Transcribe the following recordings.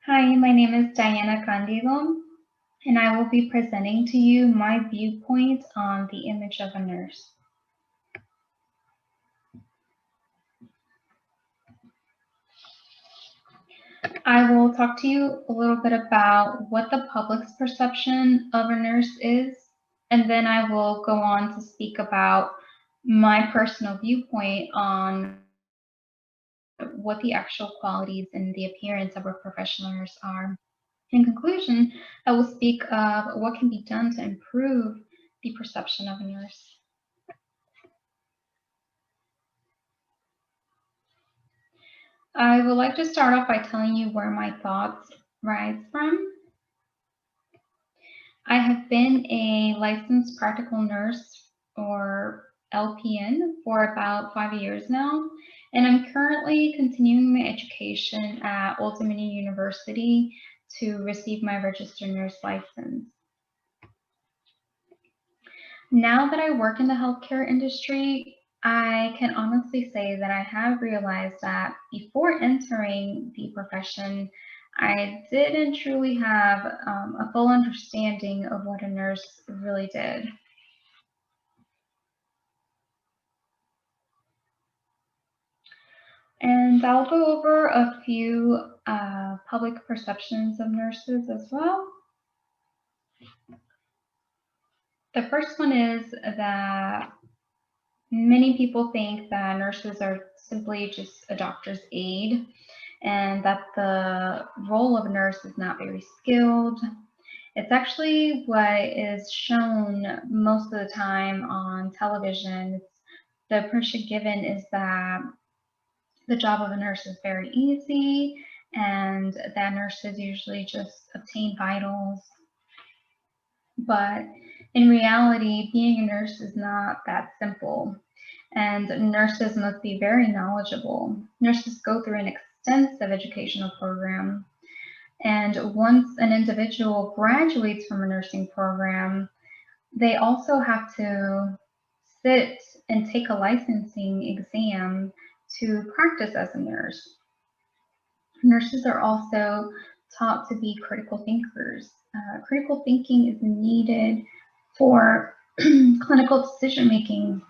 Hi, my name is Diana Candido, and I will be presenting to you my viewpoint on the image of a nurse. I will talk to you a little bit about what the public's perception of a nurse is, and then I will go on to speak about my personal viewpoint on what the actual qualities and the appearance of a professional nurse are. In conclusion, I will speak of what can be done to improve the perception of a nurse. I would like to start off by telling you where my thoughts rise from. I have been a licensed practical nurse, or LPN, for about 5 years now, and I'm currently continuing my education at Old Dominion University to receive my registered nurse license. Now that I work in the healthcare industry, I can honestly say that I have realized that before entering the profession, I didn't truly have a full understanding of what a nurse really did. And I'll go over a few public perceptions of nurses as well. The first one is that many people think that nurses are simply just a doctor's aide and that the role of a nurse is not very skilled. It's actually what is shown most of the time on television. The impression given is that the job of a nurse is very easy and that nurses usually just obtain vitals. But in reality, being a nurse is not that simple. And nurses must be very knowledgeable. Nurses go through an extensive educational program. And once an individual graduates from a nursing program, they also have to sit and take a licensing exam to practice as a nurse. Nurses are also taught to be critical thinkers. Critical thinking is needed for clinical decision making.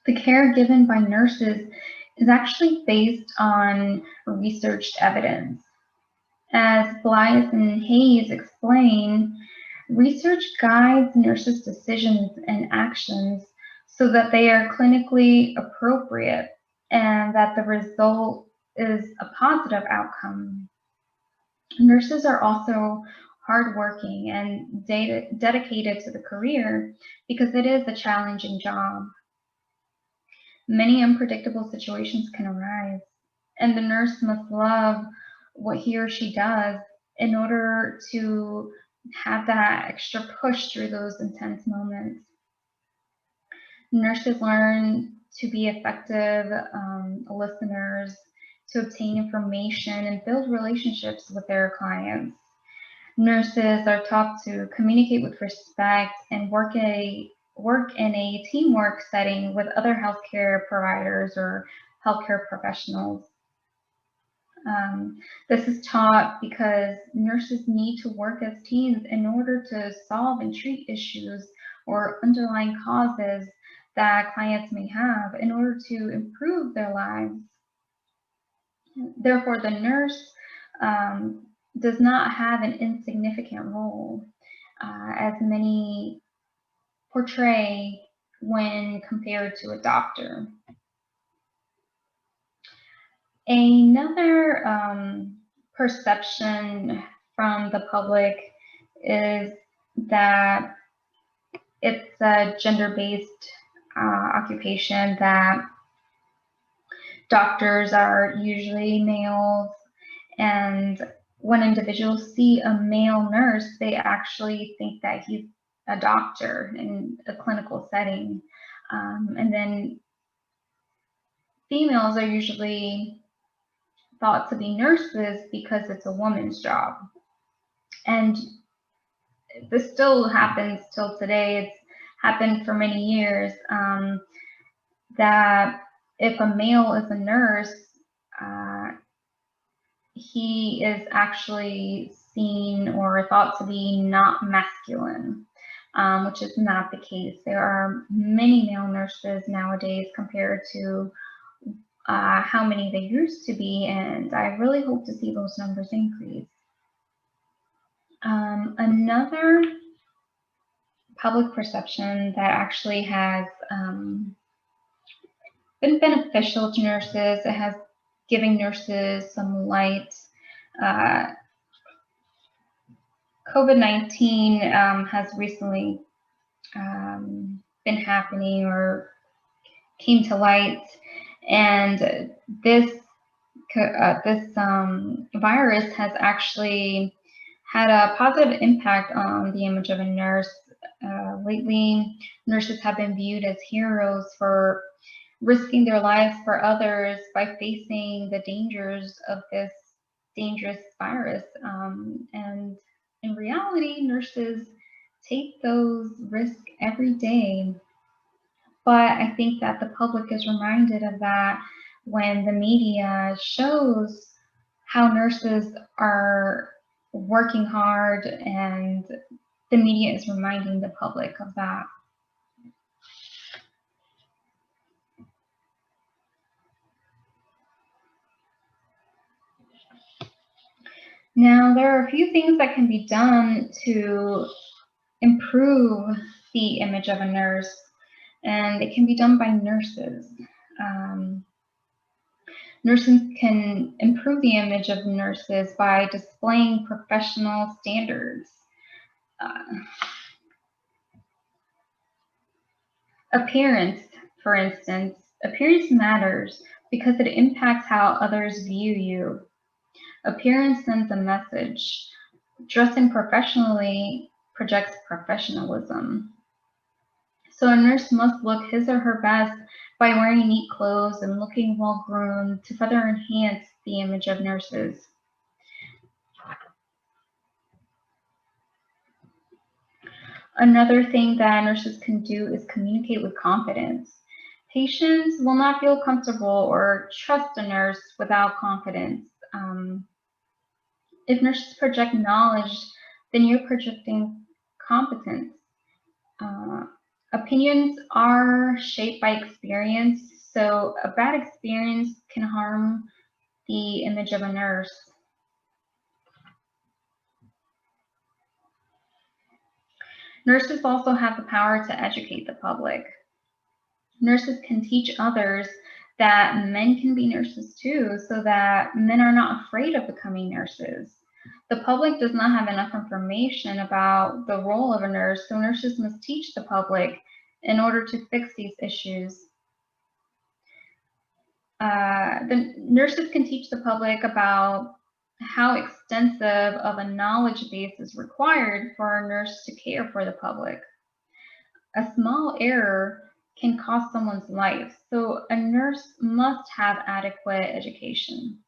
The care given by nurses is actually based on researched evidence. As Blias and Hayes explain, research guides nurses' decisions and actions so that they are clinically appropriate and that the result is a positive outcome. Nurses are also hardworking and dedicated to the career because it is a challenging job. Many unpredictable situations can arise, and the nurse must love what he or she does in order to have that extra push through those intense moments. Nurses learn to be effective listeners, to obtain information, and build relationships with their clients. Nurses are taught to communicate with respect and work in a teamwork setting with other healthcare providers or healthcare professionals. This is taught because nurses need to work as teams in order to solve and treat issues or underlying causes that clients may have in order to improve their lives. Therefore, the nurse does not have an insignificant role, as many portray when compared to a doctor. Another perception from the public is that it's a gender-based occupation, that doctors are usually males, and when individuals see a male nurse, they actually think that he's a doctor in a clinical setting. And then females are usually thought to be nurses because it's a woman's job. And this still happens till today. It's happened for many years, that if a male is a nurse, uh, he is actually seen or thought to be not masculine, which is not the case. There are many male nurses nowadays compared to how many there used to be, and I really hope to see those numbers increase. Another public perception that actually has been beneficial to nurses, it has given nurses some light. COVID-19 has recently been happening or came to light, and this virus has actually had a positive impact on the image of a nurse. Lately, nurses have been viewed as heroes for risking their lives for others by facing the dangers of this dangerous virus. And in reality, nurses take those risks every day. But I think that the public is reminded of that when the media shows how nurses are working hard, and the media is reminding the public of that. Now, there are a few things that can be done to improve the image of a nurse, and it can be done by nurses. Nurses can improve the image of nurses by displaying professional standards. Appearance, for instance, appearance matters because it impacts how others view you. Appearance sends a message. Dressing professionally projects professionalism. So a nurse must look his or her best by wearing neat clothes and looking well groomed to further enhance the image of nurses. Another thing that nurses can do is communicate with confidence. Patients will not feel comfortable or trust a nurse without confidence. If nurses project knowledge, then you're projecting competence. Opinions are shaped by experience, so a bad experience can harm the image of a nurse. Nurses also have the power to educate the public. Nurses can teach others that men can be nurses too, so that men are not afraid of becoming nurses. The public does not have enough information about the role of a nurse, so nurses must teach the public in order to fix these issues. The nurses can teach the public about how extensive of a knowledge base is required for a nurse to care for the public. A small error can cost someone's life, so a nurse must have adequate education.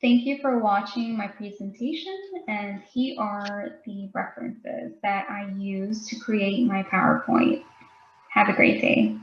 Thank you for watching my presentation, and here are the references that I use to create my PowerPoint. Have a great day.